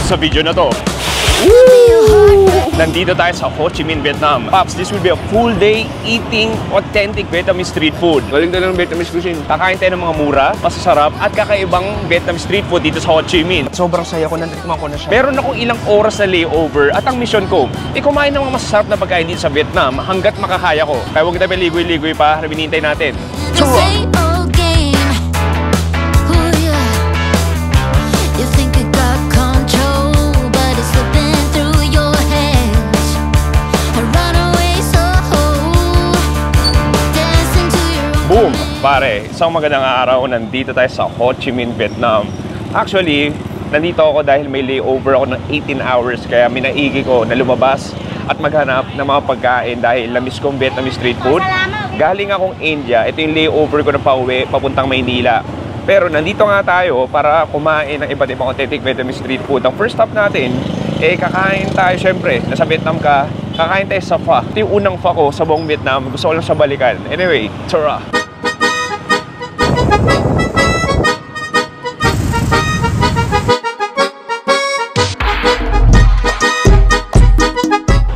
sa video na to. Nandito tayo sa Ho Chi Minh, Vietnam. Pops, this will be a full day eating authentic Vietnamese street food. Galing talaga ng Vietnamese cuisine. Kakain tayo ng mga mura, masasarap, at kakaibang Vietnamese street food dito sa Ho Chi Minh. Sobrang saya ko, natikman ko na siya. Meron akong ilang oras na layover at ang mission ko, kumain ng mga masasarap na pagkain dito sa Vietnam hanggat makakaya ko. Kaya huwag tayo ligoy-ligoy pa, hinintay natin. Boom! Pare, isang magandang araw, nandito tayo sa Ho Chi Minh, Vietnam. Actually, nandito ako dahil may layover ako ng 18 hours kaya minaigi ko na lumabas at maghanap ng mga pagkain dahil namiss kong Vietnamese street food. Galing akong India, ito yung layover ko na pauwi, papuntang Maynila. Pero nandito nga tayo para kumain ng iba't ibang authentic Vietnamese street food. Ang first stop natin, kakain tayo syempre, nasa Vietnam ka, kakain tayo sa pho. Ito yung unang pho ko sa buong Vietnam, gusto ko lang sa balikan. Anyway, tara!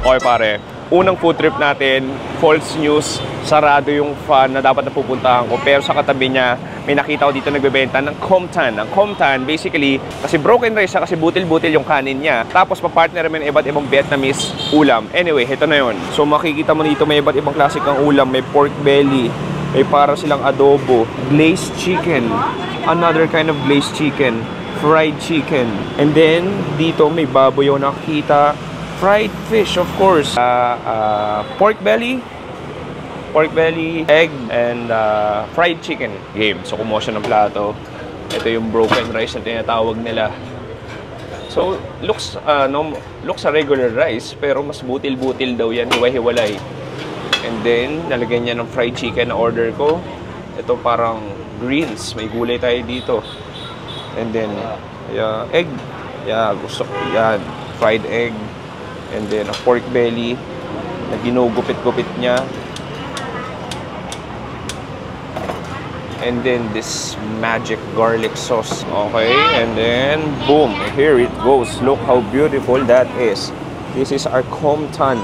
Okay pare, unang food trip natin, false news, sarado yung pho na dapat napupuntahan ko. Pero sa katabi niya, may nakita ko dito nagbebenta ng Com Tan. Ang Com Tan, basically, kasi broken rice siya, kasi butil-butil yung kanin niya. Tapos papartner namin iba't ibang Vietnamese ulam. Anyway, ito na yun. So makikita mo dito may iba't ibang klaseng ulam. May pork belly, may para silang adobo, glazed chicken, another kind of glazed chicken, fried chicken. And then, dito may baboy yung nakikita. Fried fish, of course. Pork belly, egg, and fried chicken. Game. So, kumuha siya ng plato. Ito yung broken rice na tinatawag nila. So, looks a regular rice, pero mas butil-butil daw yan. Hiwa-hiwalay. And then, nalagyan niya ng fried chicken na order ko. Ito parang greens. May gulay tayo dito. And then, egg. Gusto ko yan. Fried egg. And then a pork belly na ginugupit-gupit niya. And then this magic garlic sauce. Okay, and then boom, here it goes. Look how beautiful that is. This is our Com Tan.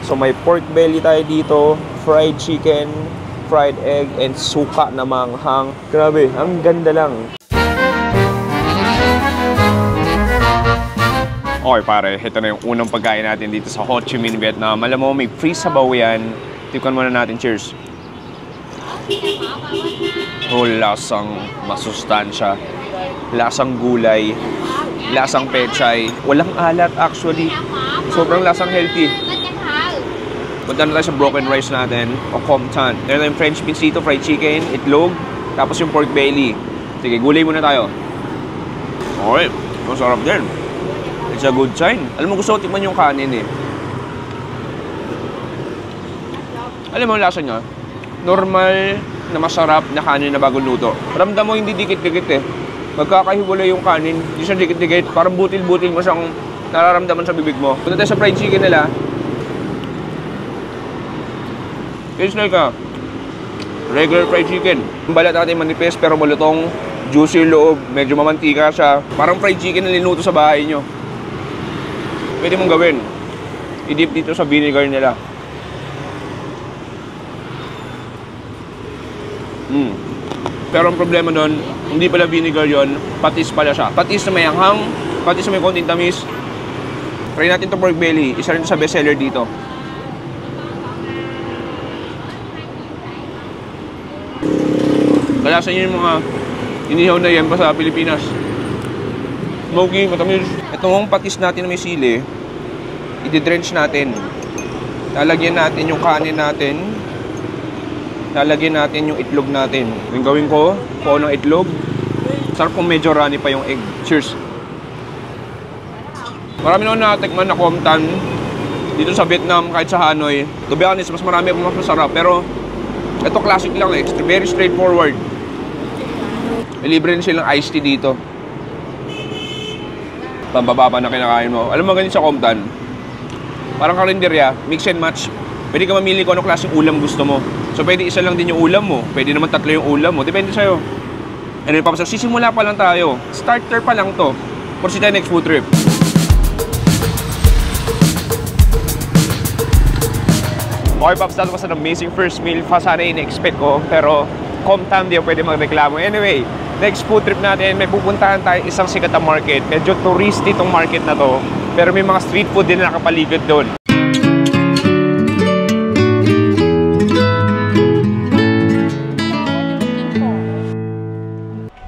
So may pork belly tayo dito, fried chicken, fried egg, and suka na manghang. Grabe, ang ganda lang. Okay pare, ito na yung unang pagkain natin dito sa Ho Chi Minh, Vietnam. Alam mo, may free sabaw yan. Tikman muna natin, cheers. Oh, lasang masustansya. Lasang gulay. Lasang pechay. Walang alat actually. Sobrang lasang healthy. Punta na tayo sa broken rice natin, o Com Tan. Meron tayong French beans dito, fried chicken, itlog, tapos yung pork belly. Sige, gulay muna tayo. Okay, masarap din. It's a good sign. Alam mo, gusto ko tikman yung kanin eh. Alam mo, lasa niya, normal na masarap na kanin na bagong luto. Ramdam mo hindi dikit-dikit eh. Magkakahiwalay yung kanin, hindi siya dikit-dikit. Parang butil-butil mo siyang nararamdaman sa bibig mo. Punta tayo sa fried chicken nila. It's like a regular fried chicken. Yung balat natin manipis pero malutong, juicy loob, medyo mamantika siya. Parang fried chicken na linuto sa bahay nyo. Pwede mong gawin. I-dip dito sa vinegar nila. Pero ang problema doon, hindi pala vinegar yon, patis pala siya. Patis na may anghang, patis na may konting tamis. Try natin itong pork belly. Isa rin sa bestseller dito. Kalasan nyo yung mga inihaw na yan pa sa Pilipinas. Smoky, matamis. Itong patis natin na may sili, i-drench natin. Lalagyan natin yung kanin natin. Lalagyan natin yung itlog natin. Yung gawin ko, kuha ng itlog. Sarap kung medyo runny pa yung egg. Cheers! Marami naman nakatikman na Com Tan dito sa Vietnam, kahit sa Hanoi. To be honest, mas marami mas masarap. Pero ito classic lang eh. Very straightforward. May libre rin silang iced tea dito. Pambababa na kinakain mo. Alam mo ganyan sa Com Tan, parang karinderya, mix and match. Pwede ka mamili kung anong klaseng ulam gusto mo. So pwede isa lang din yung ulam mo, pwede naman tatlo yung ulam mo, depende sa'yo. And then, sisimula pa lang tayo, starter pa lang to, for si tayo next food trip. Okay, Pops, that was an amazing first meal. Sana in-expect ko, pero Comtam, di ako pwede magreklamo. Anyway, next food trip natin, may pupuntahan tayo isang sikat na market. Medyo touristy itong market na to, pero may mga street food din na nakapaligid doon.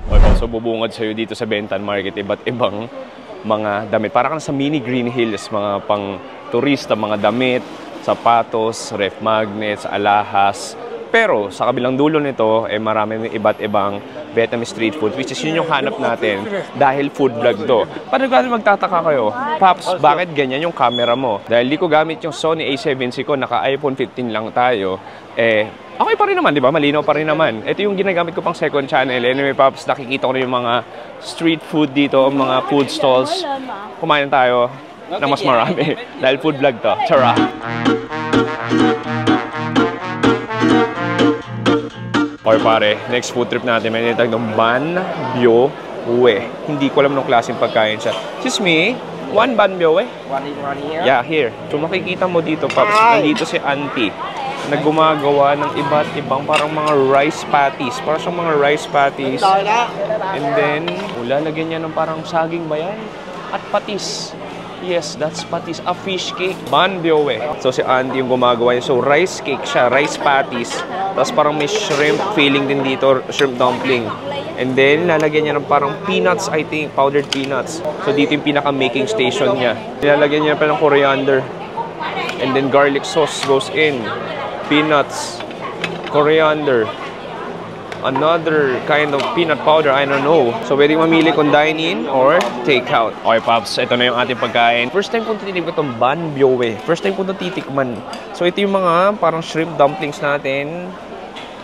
Okay, Pops, so bubungad sa'yo dito sa Bentan Market, iba't ibang mga damit. Parang sa mini Green Hills, mga pang turista, mga damit, sapatos, ref magnets, alahas. Pero sa kabilang dulo nito, marami iba't ibang Vietnamese street food, which is yun yung hanap natin dahil food vlog to. Paano gano'n magtataka kayo? Pops, bakit ganyan yung camera mo? Dahil di ko gamit yung Sony A7C ko, naka iPhone 15 lang tayo. Okay pa rin naman, di ba? Malinaw pa rin naman. Ito yung ginagamit ko pang second channel. Anyway, Pops, nakikita ko na yung mga street food dito, mga food stalls. Kumain tayo na mas marami. Dahil food vlog to. Tara! Okay pare, next food trip natin, may nitag ng Ban Bio Hue. Hindi ko alam nung klaseng pagkain siya. Excuse me, one Ban Bio Hue? One here? Yeah, here. So makikita mo dito, Pops, nandito si auntie na gumagawa ng iba't ibang parang mga rice patties. Parang siyang mga rice patties. And then, lalagyan niya ng parang saging ba yan? At patis. Yes, that's patis. A fish cake. Ban Bio Hue. So si auntie yung gumagawa yun. So rice cake siya, rice patties. Tapos parang may shrimp filling din dito, shrimp dumpling. And then, lalagyan niya ng parang peanuts, I think, powdered peanuts. So dito yung pinaka-making station niya. Lalagyan niya pa ng coriander. And then garlic sauce goes in. Peanuts, coriander, another kind of peanut powder, I don't know. So, pwedeng mamili kung dine-in or take-out. Okay, Pops, ito na yung ating pagkain. First time kong titikman itong Ban Bio Hue. First time kong titikman. So, ito yung mga parang shrimp dumplings natin.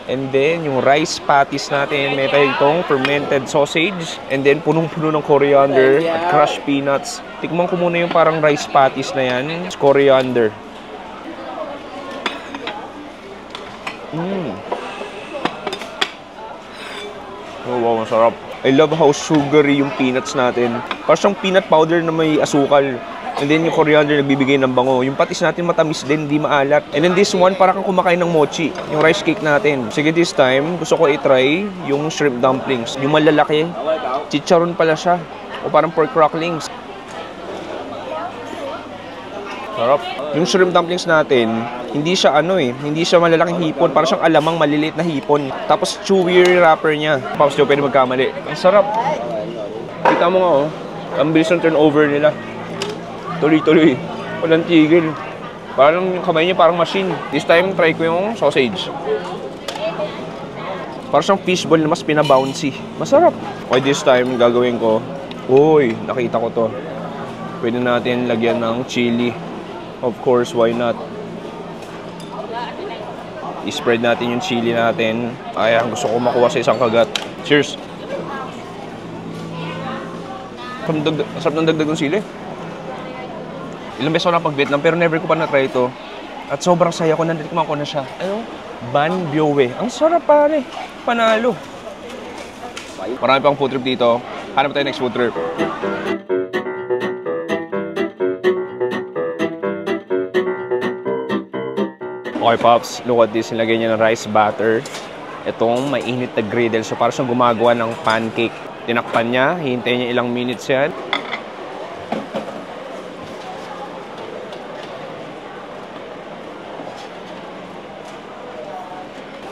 And then, yung rice patties natin. May tayo itong fermented sausage. And then, punong-puno ng coriander at crushed peanuts. Tikman ko muna yung parang rice patties na yan. It's coriander. Oh, wow, masarap. I love how sugary yung peanuts natin. Parang siyang peanut powder na may asukal. And then yung coriander nagbibigay ng bango. Yung patis natin matamis din, di maalat. And then this one, parang kang kumakain ng mochi. Yung rice cake natin. Sige, this time, gusto ko i-try yung shrimp dumplings. Yung malalaki. Chicharon pala siya. O parang pork cracklings. Sarap. Yung shrimp dumplings natin, hindi siya hindi siya malalaking hipon. Parang siyang alamang maliliit na hipon. Tapos chewy yung wrapper niya. Pops, di pwede magkamali. Ang sarap. Kita mo nga, oh. Ang bilis ng turnover nila. Tuloy-tuloy. Walang tigil. Parang yung kamay niya parang machine. This time, try ko yung sausage. Parang siyang fishball na mas pinabouncy. Masarap. Okay, this time, gagawin ko. Uy, nakita ko to. Pwede natin lagyan ng chili. Of course, why not? I-spread natin yung chili natin. Ay, gusto ko makuha sa isang kagat. Cheers! Sarap ng dagdag ng sili. Ilang beses ako na pag-Vietnam, pero never ko pa na-try ito. At sobrang saya ko, nanditikman ko na siya. Ano? Ban Bio Hue. Ang sarap pare. Panalo. Marami pang food trip dito. Hanap tayo next food trip. Okay, Pops, look at this. Nilagay niya ng rice batter. Itong mainit na griddle. So, parang siyang gumagawa ng pancake. Tinakpan niya. Hintayin niya ilang minutes yan.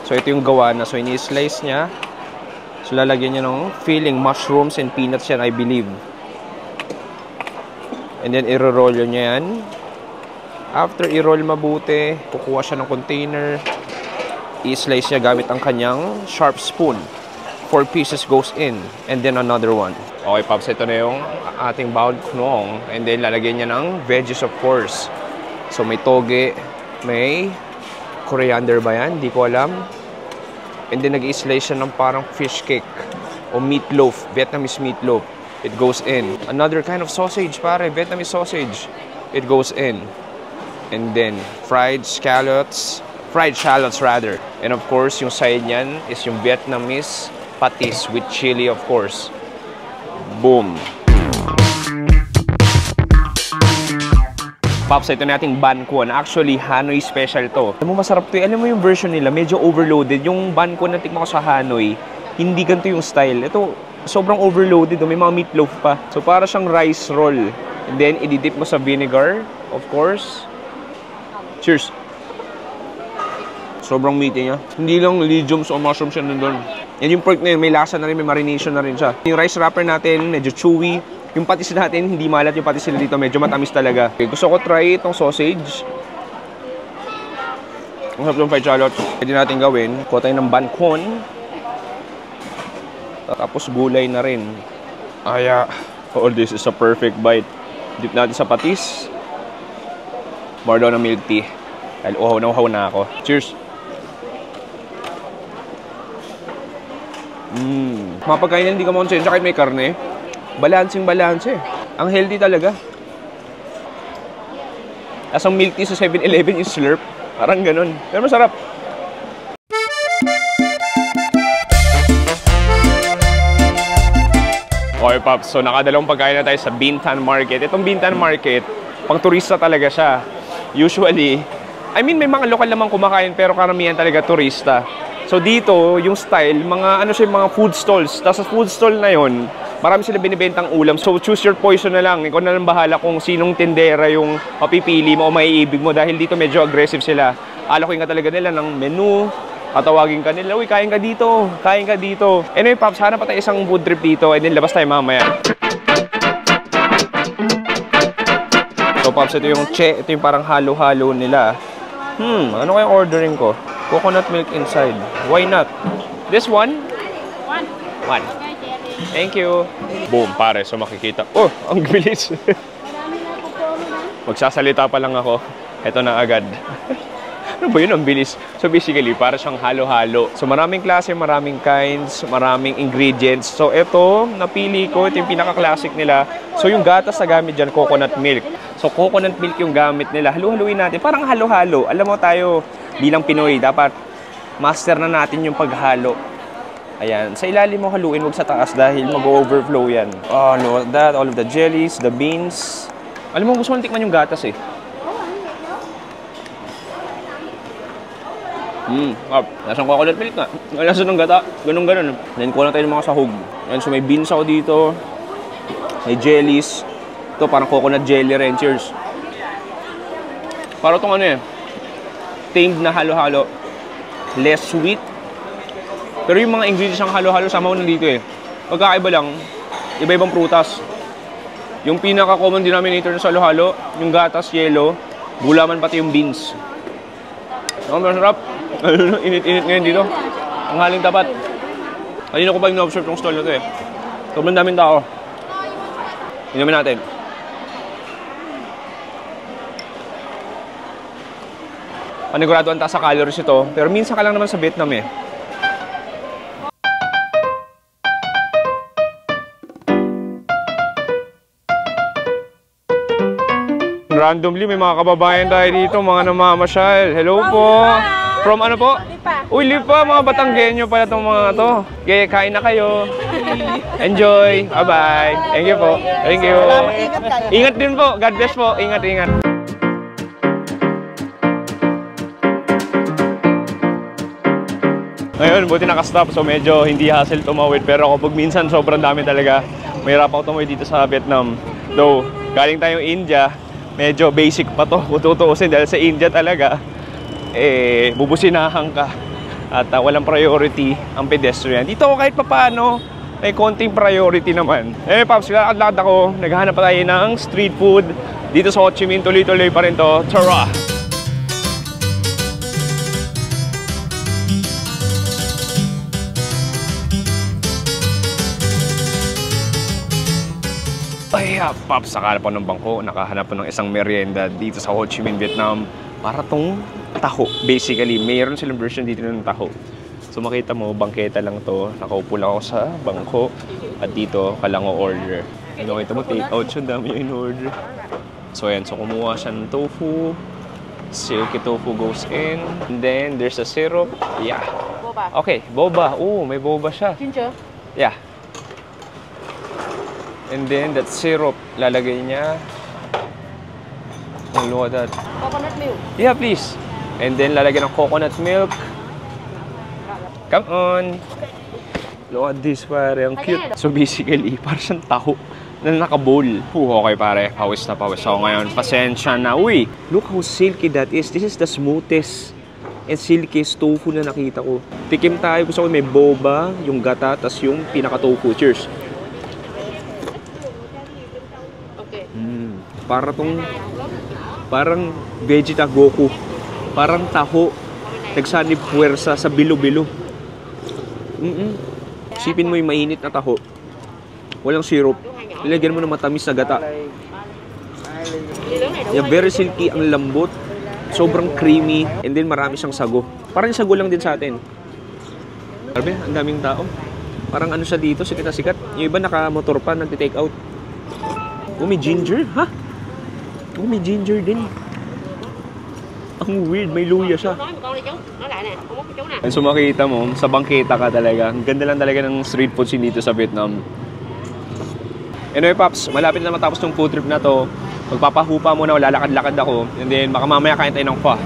So, ito yung gawa na. So, ini-slice niya. So, lalagyan niya ng filling, mushrooms and peanuts yan, I believe. And then, i-roll niya yan. After i-roll mabuti, kukuha siya ng container. I-slice niya gamit ang kanyang sharp spoon. 4 pieces goes in. And then another one. Okay, Pops, ito na yung ating bao knong. And then lalagyan niya ng veggies, of course. So may toge, may coriander ba yan? Di ko alam. And then nag-i-slice siya ng parang fish cake o meatloaf, Vietnamese meatloaf. It goes in. Another kind of sausage, pare, Vietnamese sausage. It goes in. And then, fried shallots rather. And of course, yung side niyan is yung Vietnamese patis with chili, of course. Boom! Pops, ito nating Banquon. Actually, Hanoi special to. Alam mo, masarap to. Alam mo yung version nila, medyo overloaded. Yung Banquon na tikman ko sa Hanoi, hindi ganito yung style. Ito, sobrang overloaded. May mga meatloaf pa. So, para siyang rice roll. And then, ididip mo sa vinegar, of course. Cheers! Sobrang meaty niya. Hindi lang legumes o mushrooms siya nandun. Yan yung pork na yun, may lasa na rin, may marination na rin siya. Yung rice wrapper natin, medyo chewy. Yung patis natin, hindi malat yung patis nila dito, medyo matamis talaga. Okay, gusto ko try itong sausage. Ang sarap ng fried shallot. Pwede natin gawin. Kuha tayo ng Banquon. Tapos gulay na rin. Aya. Oh, this is a perfect bite. Dip natin sa patis. More daw ng milk tea. Dahil uhaw na uhaw na ako. Cheers! Mga pagkain hindi ka makonsensya kahit may karne. Balancing-balance eh. Ang healthy talaga. As ang milk tea sa 7-Eleven yung slurp. Parang ganun. Pero masarap. Okay, Pops. So, nakadalawang pagkain na tayo sa Bintan Market. Itong Bintan Market, pang turista talaga siya. Usually, I mean, may mga lokal namang kumakain pero karamihan talaga turista. So dito, yung style, mga food stalls. Tapos sa food stall na yon, marami sila binibentang ulam. So choose your poison na lang. Ikaw na lang bahala kung sinong tindera yung mapipili mo o maiibig mo dahil dito medyo aggressive sila. Alakin ka talaga nila ng menu. Tatawagin ka nila, uy, kain ka dito. Kain ka dito. Anyway, Pops, hanap pa tayo isang food trip dito and then labas tayo mamaya. So, Pops, ito yung ito yung parang halo-halo nila. Ano kayang ordering ko? Coconut milk inside. Why not? This one? One. Thank you. Boom, pare. So makikita. Oh, ang bilis. Magsasalita pa lang ako. Ito na agad. Ano ba yun? Ang bilis. So basically, para siyang halo-halo. So maraming klase, maraming kinds, maraming ingredients. So ito, napili ko. Ito yung pinaka-classic nila. So yung gatas na gamit dyan, coconut milk. So coconut milk yung gamit nila. Halu-haluin natin. Parang halo-halo. Alam mo tayo, bilang Pinoy, dapat master na natin yung paghalo. Ayan. Sa ilalim mo haluin, huwag sa taas dahil mag-overflow yan. Oh, no, that, all of the jellies, the beans. Alam mo, gusto mo tikman yung gatas eh. Lasang coconut milk nga. Lasa ng gata. Ganun-ganun. Then, kuha na tayo ng mga sahog. Ayan, so may beans ako dito. May jellies. Ito, parang coconut jelly rin. Cheers. Parang itong ano eh. Tamed na halo-halo. Less sweet. Pero yung mga ingredients ng halo-halo, sama ko nandito eh. Pagkakaiba lang, iba-ibang prutas. Yung pinaka-common denominator ng halo-halo, yung gatas, yellow, gulaman pati yung beans. Masarap. Init-init ngayon dito. Ang haling tapat. Kanina ko pa yung na-observe yung stall na ito eh. Sobrang daming tao. Inumin natin. Panigurado ang taas sa calories ito, pero minsan ka lang naman sa Vietnam eh. Randomly, may mga kababayan tayo dito, mga namamasyal. Hello po! From ano po? Lipa. Uy, Lipa, mga Batanggenyo pala itong mga to. Kaya kain na kayo. Enjoy! Bye-bye! Thank you po. Thank you. Ingat din po. God bless po. Ingat-ingat. Ngayon, buti nakastop, so medyo hindi hassle tumawid. Pero kapag minsan sobrang dami talaga, mahirap ako tumawid dito sa Vietnam. Though, galing tayong India, medyo basic pa to kung tutuusin dahil sa India talaga, bubusinahan ka at walang priority ang pedestrian. Dito kahit pa paano, may konting priority naman. Pops, lakad ako, naghahanap pa tayo ng street food dito sa Ho Chi Minh. Tuloy-tuloy pa rin to. Tara! Ay, Pops, nakahanap ako ng bangko, nakahanap ako ng isang merienda dito sa Ho Chi Minh, Vietnam. Para tong taho. Basically, mayroon silang version dito ng taho. So makita mo, bangketa lang to. Nakaupo lang ako sa bangko. At dito, ka lang o-order. Nakita mo, take out siya, dami yung in-order. So ayan, so kumuha siya ng tofu. Silky tofu goes in. And then, there's a syrup. Yeah. Boba. Okay, boba. Oh, may boba siya. Ginger. Yeah. And then, that syrup, lalagay niya. Oh, look at that. Coconut milk. Yeah, please. And then, lalagyan ng coconut milk. Come on. Look at this, pare. Ang cute. So, basically, parang siyang taho na nakabowl. Okay, pare. Pawis na pawis ako ngayon. Pasensya na. Uy, look how silky that is. This is the smoothest and silkiest tofu na nakita ko. Tikim tayo. Gusto ko may boba, yung gata, tas yung pinaka-tofu. Cheers. Okay. Parang Vegeta Goku. Parang taho. Nagsanib puwersa sa bilo-bilo. Sipin mo yung mainit na taho. Walang syrup. Ilagyan mo ng matamis na gata. Yeah, very silky, ang lambot. Sobrang creamy. And then marami siyang sago. Parang sago lang din sa atin. Grabe, ang daming tao. Parang ano siya dito, sikat na sikat. Yung iba naka-motor pa, nagti-take out. Oh, may ginger? Ha? Oh, may ginger din. Ang weird, may luya siya. So makita mo, sa bangketa ka talaga. Ang ganda lang talaga ng street food scene dito sa Vietnam. Anyway, Paps, malapit na matapos ng food trip na to. Magpapahupa muna, lalakad-lakad ako. And then, baka mamaya kain tayo ng pho.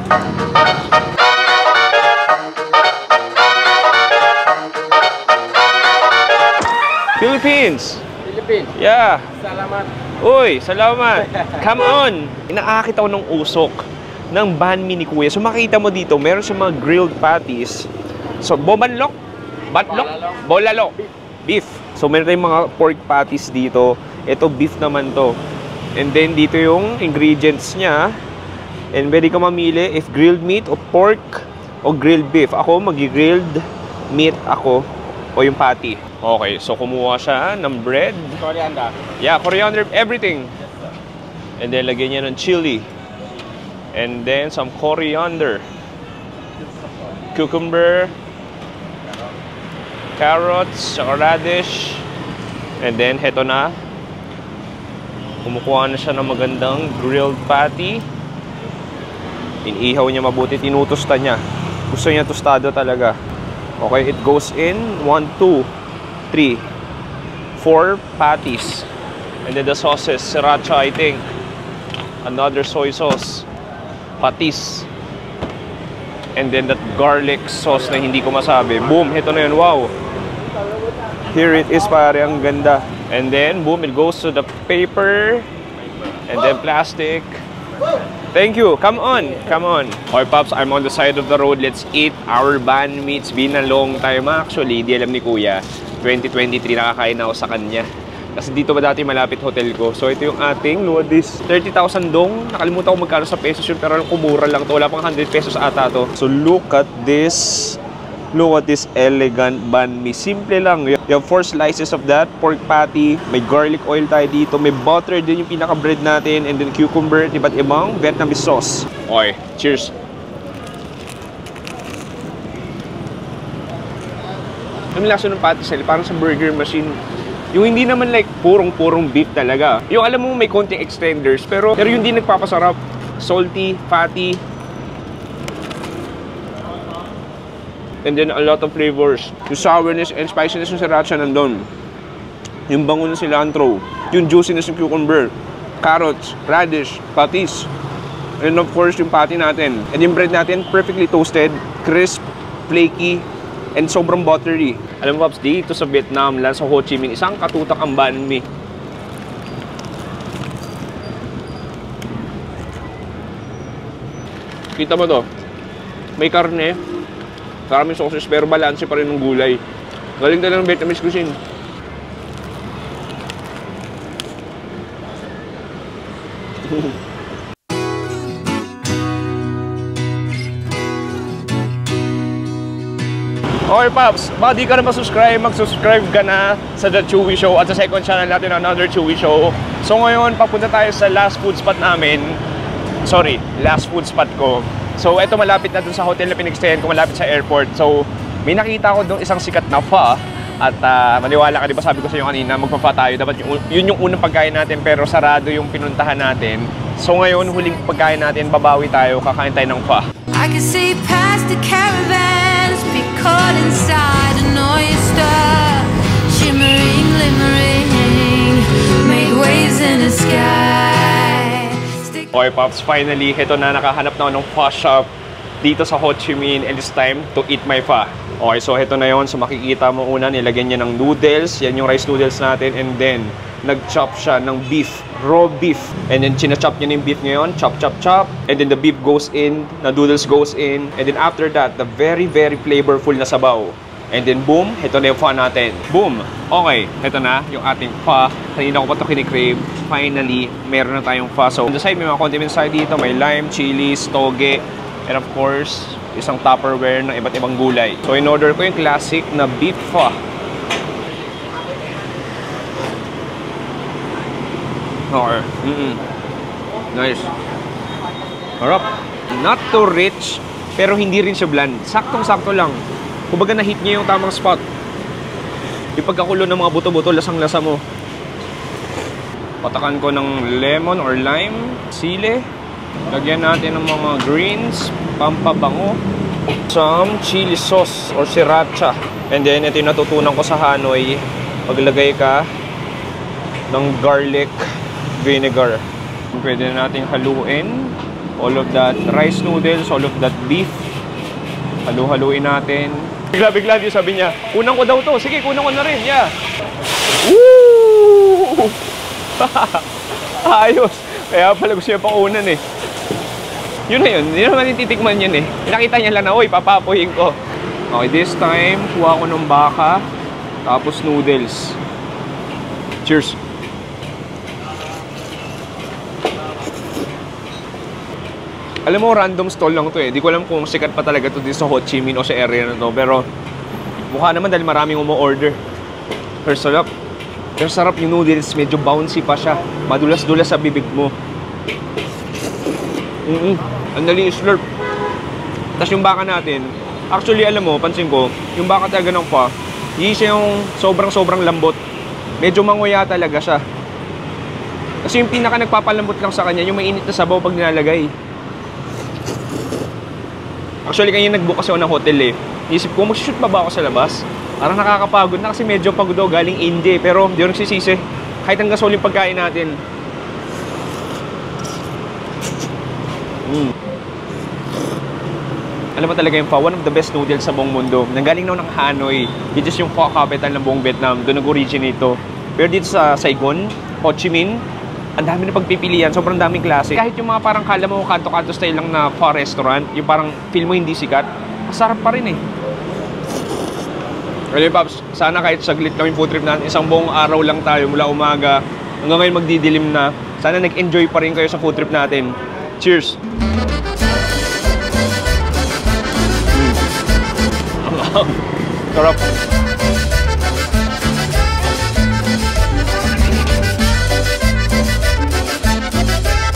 Philippines! Philippines. Yeah. Salamat. Uy, salamat. Come on. Inaakit ako ng usok ng banh mi ni Kuya. So makita mo dito, meron siyang mga grilled patties. So, bobanlok? Batlok? Bolalok? Beef. So meron tayong mga pork patties dito. Ito, beef naman to. And then, dito yung ingredients niya. And pwede ka mamili if grilled meat o pork o grilled beef. Ako, mag-grilled meat ako o yung patty. Okay, so kumuha siya ng bread. Coriander. Yeah, coriander, everything. And then, lagyan niya ng chili. And then, some coriander. Cucumber. Carrots, radish. And then, heto na. Kumukuha na siya ng magandang grilled patty. Inihaw niya mabuti, tinutusta niya. Gusto niya tostado talaga. Okay, it goes in 1, 2, 3, 4 patties. And then the sauces, sriracha I think. Another soy sauce. Patis. And then that garlic sauce na hindi ko masabi. Boom, ito na yun, wow. Here it is, pare, ang ganda. And then, boom, it goes to the paper. And then plastic. Thank you. Come on. Come on. Okay, Pops, I'm on the side of the road. Let's eat our banh mi. It's been a long time actually. Di alam ni Kuya. 2023 nakakain na ako sa kanya. Kasi dito ba dati malapit hotel ko. So ito yung ating, look at this. 30,000 dong. Nakalimutan ko magkano sa pesos yun. Pero kumura lang to. Wala pang 100 pesos ata to. So look at this. Look at this elegant banh mi. Simple lang. You have 4 slices of that pork patty. May garlic oil tayo dito. May butter din yung pinaka-bread natin. And then cucumber. Iba't ibang Vietnamese sauce. Okay, cheers. Ang lasa ng patty sila, parang sa burger machine. Yung hindi naman like purong-purong beef talaga. Yung alam mo may konting extenders. Pero yung di nagpapasarap. Salty, fatty. And then a lot of flavors. Yung sourness and spiciness ng sriracha nandun. Yung bango ng cilantro. Yung juiciness ng cucumber. Carrots, radish, patis. And of course, yung patty natin. And yung bread natin, perfectly toasted, crisp, flaky, and sobrang buttery. Alam mo, Pops, dito sa Vietnam, lang sa Ho Chi Minh, isang katutak ang banh mi. Kita mo to? May karne, maraming sauces, pero balanse pa rin ng gulay. Galing talaga ng Vietnamese cuisine. Okay, Pops, baka di ka na mag-subscribe ka na sa The Chewy Show at sa second channel natin, Another Chewy Show. So ngayon, papunta tayo sa last food spot namin. Sorry, last food spot ko. So ito malapit na dun sa hotel na pinag-stayan ko, malapit sa airport. So may nakita ko dun isang sikat na pho. At maniwala ka, di ba sabi ko sa iyo kanina, magpa-pho tayo. Dapat yun yung unang pagkain natin, pero sarado yung pinuntahan natin. So ngayon, huling pagkain natin, babawi tayo, kakain tayo ng pho. I can see past the caravans, be caught inside an oyster, shimmering, glimmering, make waves in the sky. Okay, Pops, finally, ito na, nakahanap na ako ng pho shop dito sa Ho Chi Minh, and it's time to eat my pho. Okay, so ito na yon. So makikita mo una, nilagyan niya ng noodles. Yan yung rice noodles natin. And then, nag-chop siya ng beef, raw beef. And then, china-chop niya yung beef ngayon. Chop, chop, chop. And then, the beef goes in, the noodles goes in. And then, after that, the very, very flavorful na sabaw. And then, boom, ito na yung pho natin. Boom! Okay, ito na yung ating pho. Kanina ko pa ito kinikrave. Finally, meron na tayong pho. So, on the side, may mga condiments tayo dito. May lime, chilies, toge. And of course, isang Tupperware ng iba't ibang gulay. So, in-order ko yung classic na beef pho. Okay. Nice. Harap. Not too rich, pero hindi rin siya bland. Saktong-sakto lang. Kumbaga na-hit niya yung tamang spot. Yung pagkakulo ng mga buto-buto, lasang-lasa mo. Patakan ko ng lemon or lime, sili. Lagyan natin ng mga greens, pampabango, some chili sauce or sriracha. And then, ito yung natutunan ko sa Hanoi. Paglagay ka ng garlic vinegar. Pwede na natin haluin all of that rice noodles, all of that beef. Halu-haluin natin. Bigla-bigla yung sabi niya, kunan ko daw to. Sige, kunan ko na rin. Yeah. Woo! Ayos. Kaya pala gusto niya pang unan eh. Yun na yun. Hindi naman titikman yun eh. Nakita niya lang na, uy, papapuhin ko. Okay, this time, kuha ko ng baka. Tapos noodles. Cheers! Alam mo, random stall lang to eh. Di ko alam kung sikat pa talaga to dito sa Ho Chi Minh o sa area na to. Pero, mukha naman dahil maraming umu-order. Pero sarap. Pero sarap yung noodles. Medyo bouncy pa siya. Madulas-dulas sa bibig mo. Ang dali i-slurp. Tapos yung baka natin, actually alam mo, pansin ko, yung baka talaga ng pho, hindi siya yung sobrang lambot. Medyo manguya talaga siya. Kasi yung pinaka nagpapalambot lang sa kanya, yung mainit na sabaw pag nilalagay. Actually, kanina nag-book kasi ako ng hotel eh. Isip ko, mag-shoot pa ba ako sa labas? Parang nakakapagod na kasi medyo pagod daw galing India. Pero di ako nagsisisi. Kahit ang gasol yung pagkain natin. Alam mo talaga yung pho, one of the best noodles sa buong mundo. Nanggaling na ng Hanoi, which is yung pho capital ng buong Vietnam. Doon nag-originate ito. Pero dito sa Saigon, Ho Chi Minh, ang dami na pagpipilian, sobrang daming klase. Kahit yung mga parang kala mo kanto-kanto style lang na pho restaurant, yung parang feel mo hindi sikat, masarap pa rin eh. Well, Pops, sana kahit saglit lang yung food trip natin, isang buong araw lang tayo mula umaga hanggang ngayon magdidilim na. Sana nag-enjoy pa rin kayo sa food trip natin. Cheers! Sarap.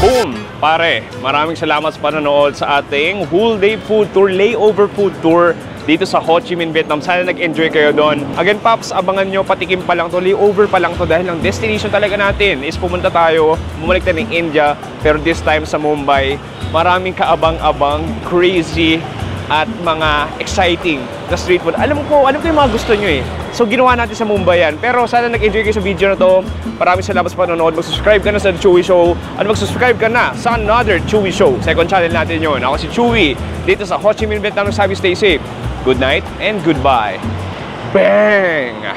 Boom! Pare, maraming salamat sa panonood sa ating whole day food tour, layover food tour dito sa Ho Chi Minh, Vietnam. Sana nag-enjoy kayo doon. Again, Pops, abangan nyo, patikim pa lang to, layover pa lang to dahil ang destination talaga natin is pumunta tayo, bumalik tayo ng India, pero this time sa Mumbai. Maraming kaabang-abang, crazy, at mga exciting na street food. Alam ko yung mga gusto nyo eh. So, ginawa natin sa Mumbai yan. Pero sana nag-enjoy kayo sa video na to. Maraming salamat sa panonood. Mag-subscribe ka na sa Chewy Show. At mag-subscribe ka na sa another Chewy Show. Second channel natin yun. Ako si Chewy. Dito sa Ho Chi Minh, Vietnam. Nagsabi, stay safe. Good night and goodbye. Bang!